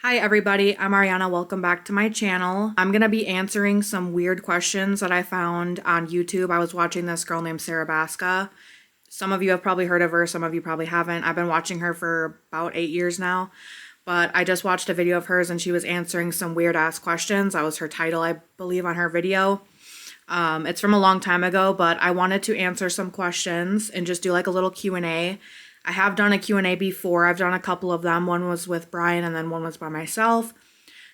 Hi everybody, I'm Ariana. Welcome back to my channel. I'm gonna be answering some weird questions that I found on YouTube. I was watching this girl named Sarah Baska. Some of you have probably heard of her, some of you probably haven't. I've been watching her for about 8 years now, but I just watched a video of hers and she was answering some weird ass questions. That was her title, I believe, on her video. It's from a long time ago, but I wanted to answer some questions and just do like a little Q&A. I have done a Q&A before. I've done a couple of them. One was with Brian and then one was by myself.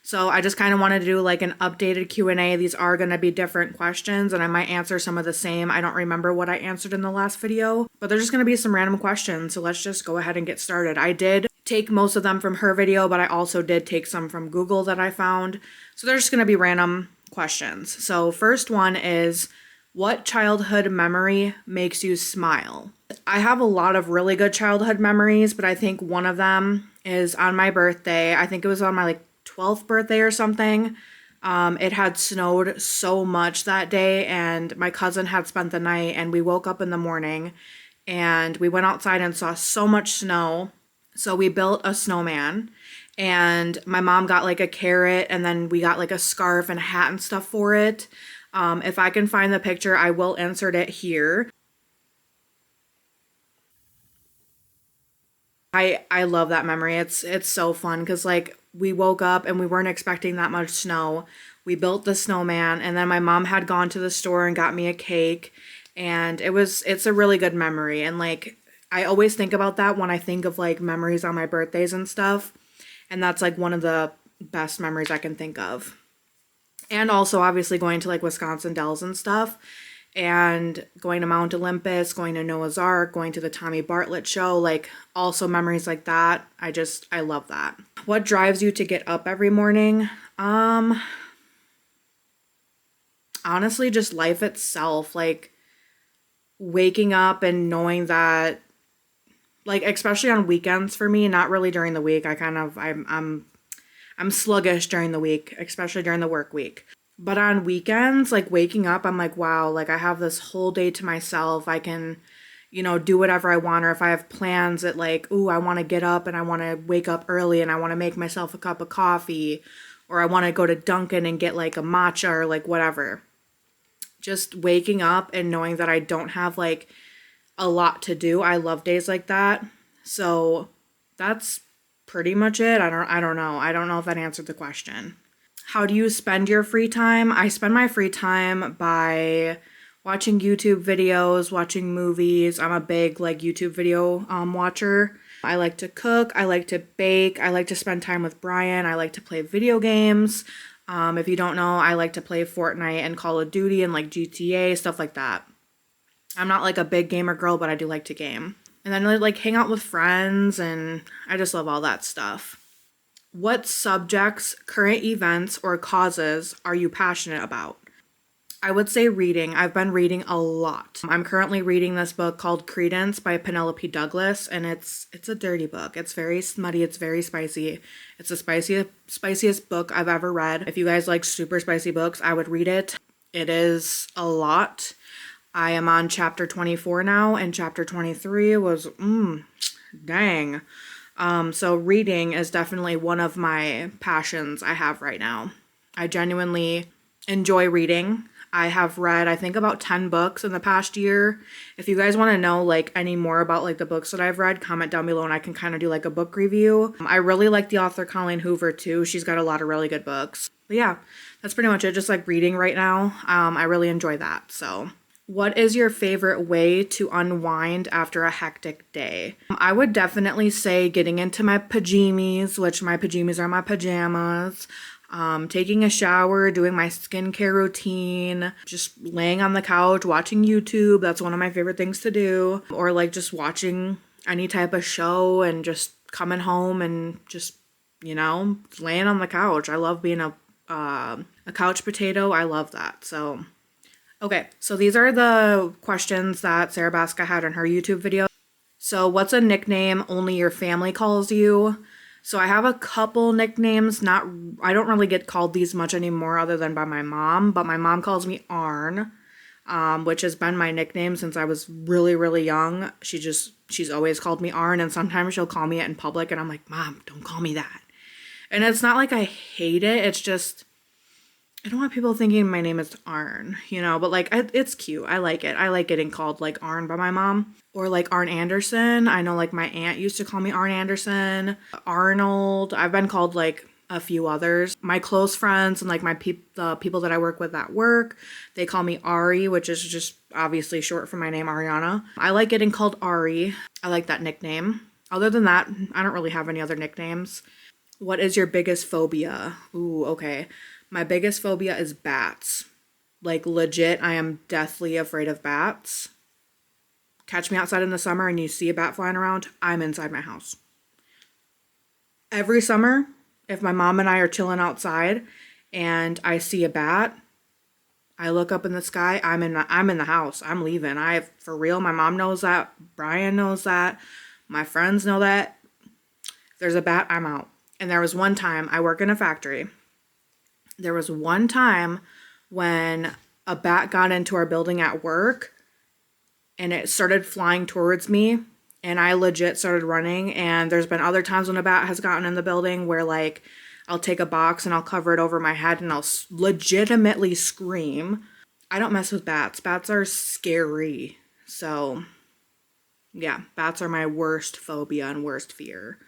So I just kind of wanted to do like an updated Q&A. These are going to be different questions and I might answer some of the same. I don't remember what I answered in the last video, but they're just going to be some random questions. So let's just go ahead and get started. I did take most of them from her video, but I also did take some from Google that I found. So they're just going to be random questions. So first one is, what childhood memory makes you smile? I have a lot of really good childhood memories, but I think one of them is on my birthday. I think it was on my 12th birthday or something. It had snowed so much that day and my cousin had spent the night and we woke up in the morning and we went outside and saw so much snow. So we built a snowman and my mom got like a carrot and then we got like a scarf and a hat and stuff for it. If I can find the picture, I will insert it here. I love that memory. It's so fun because like we woke up and we weren't expecting that much snow. We built the snowman and then my mom had gone to the store and got me a cake and it's a really good memory and like I always think about that when I think of like memories on my birthdays and stuff, and that's like one of the best memories I can think of. And also obviously going to like Wisconsin Dells and stuff and going to Mount Olympus, going to Noah's Ark, going to the Tommy Bartlett show, like also memories like that. I love that. What drives you to get up every morning? Honestly, just life itself, like waking up and knowing that, like especially on weekends for me, not really during the week. I'm sluggish during the week, especially during the work week. But on weekends, like waking up, I'm like, wow, like I have this whole day to myself. I can, do whatever I want. Or if I have plans that like, ooh, I want to get up and I want to wake up early and I want to make myself a cup of coffee, or I want to go to Dunkin' and get like a matcha or like whatever. Just waking up and knowing that I don't have like a lot to do. I love days like that. So that's pretty much it. I don't know. I don't know if that answered the question. How do you spend your free time? I spend my free time by watching YouTube videos, watching movies. I'm a big like YouTube video watcher. I like to cook, I like to bake, I like to spend time with Brian, I like to play video games. If you don't know, I like to play Fortnite and Call of Duty and like GTA, stuff like that. I'm not like a big gamer girl, but I do like to game. And then I like hang out with friends and I just love all that stuff. What subjects, current events, or causes are you passionate about? I would say reading. I've been reading a lot. I'm currently reading this book called Credence by Penelope Douglas, and it's a dirty book. It's very smutty, it's very spicy. It's the spiciest book I've ever read. If you guys like super spicy books, I would read it. It is a lot. I am on chapter 24 now, and chapter 23 was, dang. So reading is definitely one of my passions I have right now. I genuinely enjoy reading. I have read, I think, about 10 books in the past year. If you guys want to know like any more about like the books that I've read, comment down below and I can kind of do like a book review. I really like the author Colleen Hoover too. She's got a lot of really good books. But yeah, that's pretty much it. Just like reading right now. I really enjoy that. So what is your favorite way to unwind after a hectic day? I would definitely say getting into my pajamas, which my pajamas are my pajamas, taking a shower, doing my skincare routine, just laying on the couch, watching YouTube. That's one of my favorite things to do. Or like just watching any type of show and just coming home and just, laying on the couch. I love being a couch potato. I love that. So okay, so these are the questions that Sarah Baska had in her YouTube video. So what's a nickname only your family calls you? So I have a couple nicknames. I don't really get called these much anymore other than by my mom, but my mom calls me Arn, which has been my nickname since I was really, really young. She's always called me Arn, and sometimes she'll call me it in public and I'm like, Mom, don't call me that. And it's not like I hate it. It's just, I don't want people thinking my name is Arn, you know, but like it's cute. I like it. I like getting called like Arn by my mom or like Arn Anderson. I know like my aunt used to call me Arn Anderson, Arnold. I've been called like a few others. My close friends and like the people that I work with at work, they call me Ari, which is just obviously short for my name, Ariana. I like getting called Ari. I like that nickname. Other than that, I don't really have any other nicknames. What is your biggest phobia? Ooh, okay. My biggest phobia is bats. Like legit, I am deathly afraid of bats. Catch me outside in the summer and you see a bat flying around, I'm inside my house. Every summer, if my mom and I are chilling outside and I see a bat, I look up in the sky, I'm in the house. I'm leaving. For real, my mom knows that. Brian knows that. My friends know that. If there's a bat, I'm out. And there was one time, I work in a factory. There was one time when a bat got into our building at work and it started flying towards me and I legit started running. And there's been other times when a bat has gotten in the building where like I'll take a box and I'll cover it over my head and I'll legitimately scream. I don't mess with bats. Bats are scary. So yeah, bats are my worst phobia and worst fear.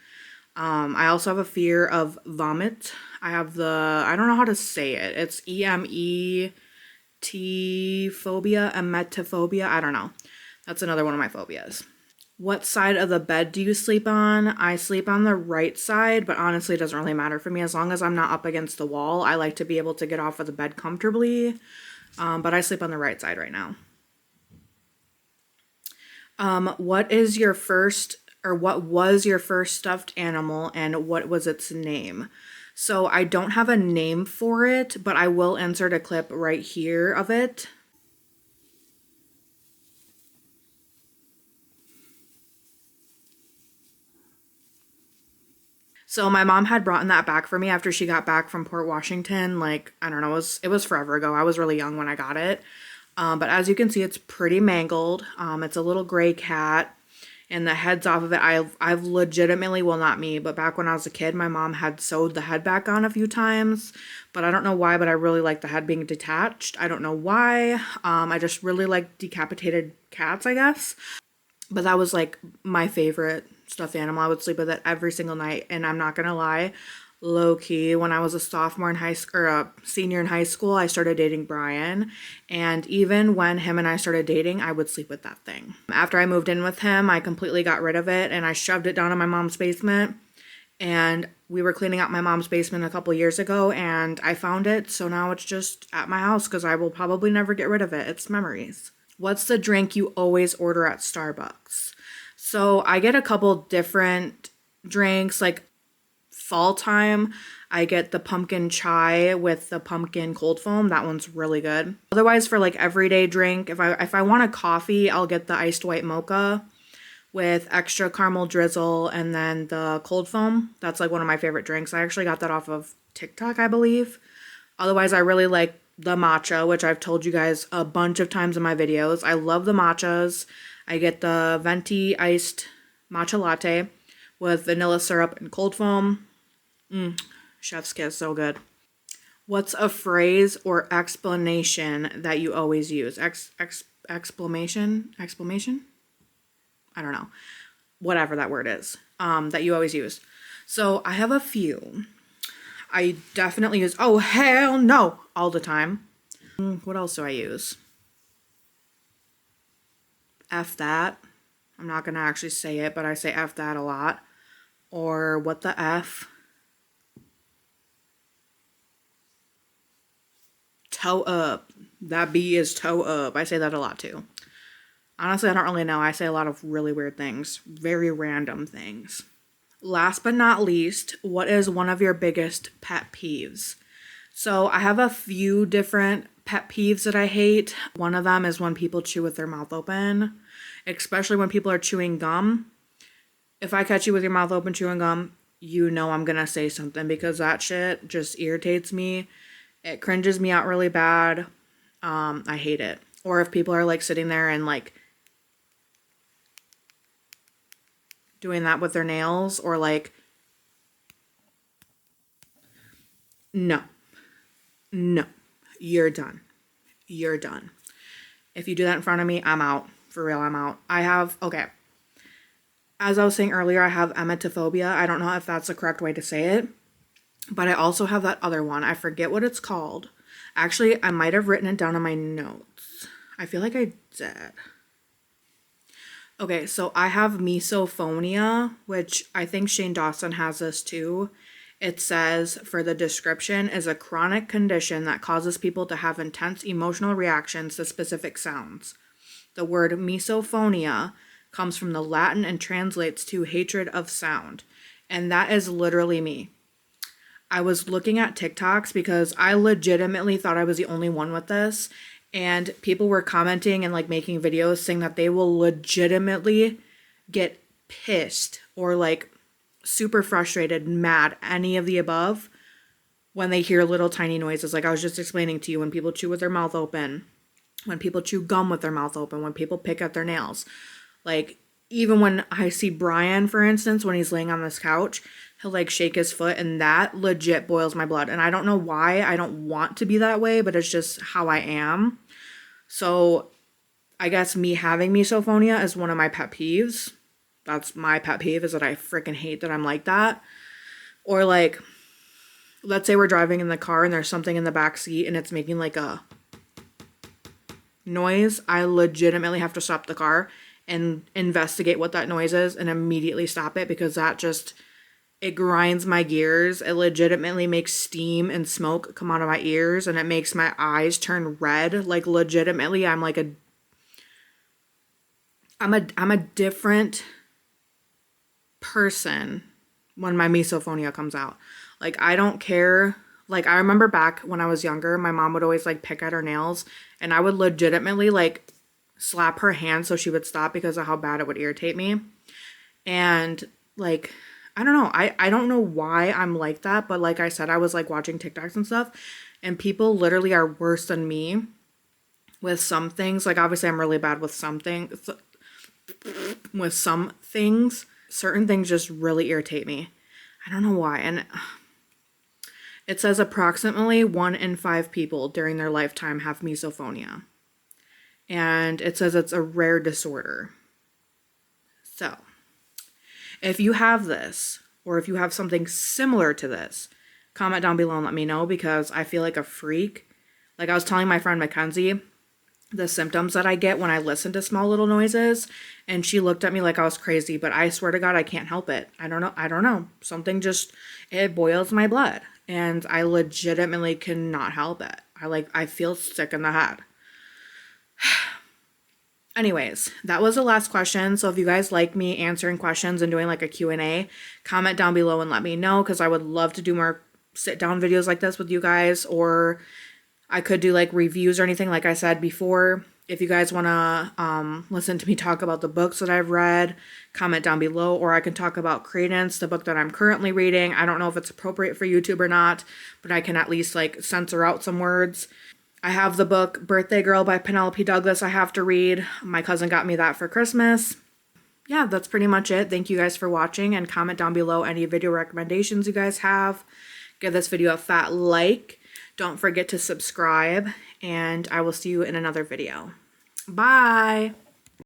I also have a fear of vomit. I don't know how to say it. It's EMET phobia, emetophobia. I don't know. That's another one of my phobias. What side of the bed do you sleep on? I sleep on the right side, but honestly, it doesn't really matter for me. As long as I'm not up against the wall, I like to be able to get off of the bed comfortably. But I sleep on the right side right now. What was your first stuffed animal and what was its name? So I don't have a name for it, but I will insert a clip right here of it. So my mom had brought that back for me after she got back from Port Washington. Like, I don't know, it was forever ago. I was really young when I got it. But as you can see, it's pretty mangled. It's a little gray cat. And the head's off of it. I've legitimately, well, not me, but back when I was a kid, my mom had sewed the head back on a few times, but I don't know why, but I really like the head being detached. I don't know why. I just really like decapitated cats, I guess. But that was like my favorite stuffed animal. I would sleep with it every single night. And I'm not gonna lie, low key, when I was a sophomore in high school or a senior in high school, I started dating Brian. And even when him and I started dating, I would sleep with that thing. After I moved in with him, I completely got rid of it and I shoved it down in my mom's basement. And we were cleaning out my mom's basement a couple years ago and I found it. So now it's just at my house because I will probably never get rid of it. It's memories. What's the drink you always order at Starbucks? So I get a couple different drinks. Like fall time, I get the pumpkin chai with the pumpkin cold foam. That one's really good. Otherwise, for like everyday drink, if I want a coffee, I'll get the iced white mocha with extra caramel drizzle and then the cold foam. That's like one of my favorite drinks. I actually got that off of TikTok, I believe. Otherwise, I really like the matcha, which I've told you guys a bunch of times in my videos. I love the matchas. I get the venti iced matcha latte with vanilla syrup and cold foam. Chef's kiss, so good. What's a phrase or explanation that you always use? Exclamation? I don't know. Whatever that word is, that you always use. So I have a few. I definitely use, oh, hell no, all the time. What else do I use? F that. I'm not going to actually say it, but I say F that a lot. Or what the F? Toe up. That B is toe up. I say that a lot too. Honestly, I don't really know. I say a lot of really weird things. Very random things. Last but not least, what is one of your biggest pet peeves? So I have a few different pet peeves that I hate. One of them is when people chew with their mouth open, especially when people are chewing gum. If I catch you with your mouth open chewing gum, you know I'm gonna say something because that shit just irritates me. It cringes me out really bad. I hate it. Or if people are like sitting there and like doing that with their nails or like No, no, you're done. You're done. If you do that in front of me, I'm out. For real, I'm out. Okay. As I was saying earlier, I have emetophobia. I don't know if that's the correct way to say it, but I also have that other one. I forget what it's called. Actually, I might have written it down in my notes. I feel like I did. Okay, so I have misophonia, which I think Shane Dawson has this too. It says, for the description, is a chronic condition that causes people to have intense emotional reactions to specific sounds. The word misophonia comes from the Latin and translates to hatred of sound. And that is literally me. I was looking at TikToks because I legitimately thought I was the only one with this. And people were commenting and like making videos saying that they will legitimately get pissed or like super frustrated, mad, any of the above when they hear little tiny noises. Like I was just explaining to you, when people chew with their mouth open, when people chew gum with their mouth open, when people pick at their nails. Like even when I see Brian, for instance, when he's laying on this couch, he'll like shake his foot and that legit boils my blood. And I don't know why. I don't want to be that way, but it's just how I am. So I guess me having misophonia is one of my pet peeves. That's my pet peeve, is that I freaking hate that I'm like that. Or like, let's say we're driving in the car and there's something in the back seat and it's making like a noise. I legitimately have to stop the car and investigate what that noise is and immediately stop it, because that just, it grinds my gears. It legitimately makes steam and smoke come out of my ears, and it makes my eyes turn red. Like legitimately, I'm a different person when my misophonia comes out. Like I don't care. Like I remember back when I was younger, my mom would always like pick at her nails, and I would legitimately like slap her hand so she would stop because of how bad it would irritate me. And like, I don't know. I don't know why I'm like that, but like I said, I was like watching TikToks and stuff, and people literally are worse than me with some things. Like obviously I'm really bad with some things. Certain things just really irritate me. I don't know why. And it says approximately 1 in 5 people during their lifetime have misophonia. And it says it's a rare disorder. So, if you have this, or if you have something similar to this, comment down below and let me know, because I feel like a freak. Like I was telling my friend Mackenzie the symptoms that I get when I listen to small little noises, and she looked at me like I was crazy, but I swear to God, I can't help it. I don't know. Something just, it boils my blood, and I legitimately cannot help it. I feel sick in the head. Anyways, that was the last question. So if you guys like me answering questions and doing like a Q&A, comment down below and let me know, because I would love to do more sit down videos like this with you guys, or I could do like reviews or anything like I said before. If you guys want to listen to me talk about the books that I've read, comment down below, or I can talk about Credence, the book that I'm currently reading. I don't know if it's appropriate for YouTube or not, but I can at least like censor out some words. I have the book Birthday Girl by Penelope Douglas I have to read. My cousin got me that for Christmas. Yeah, that's pretty much it. Thank you guys for watching, and comment down below any video recommendations you guys have. Give this video a fat like. Don't forget to subscribe, and I will see you in another video. Bye!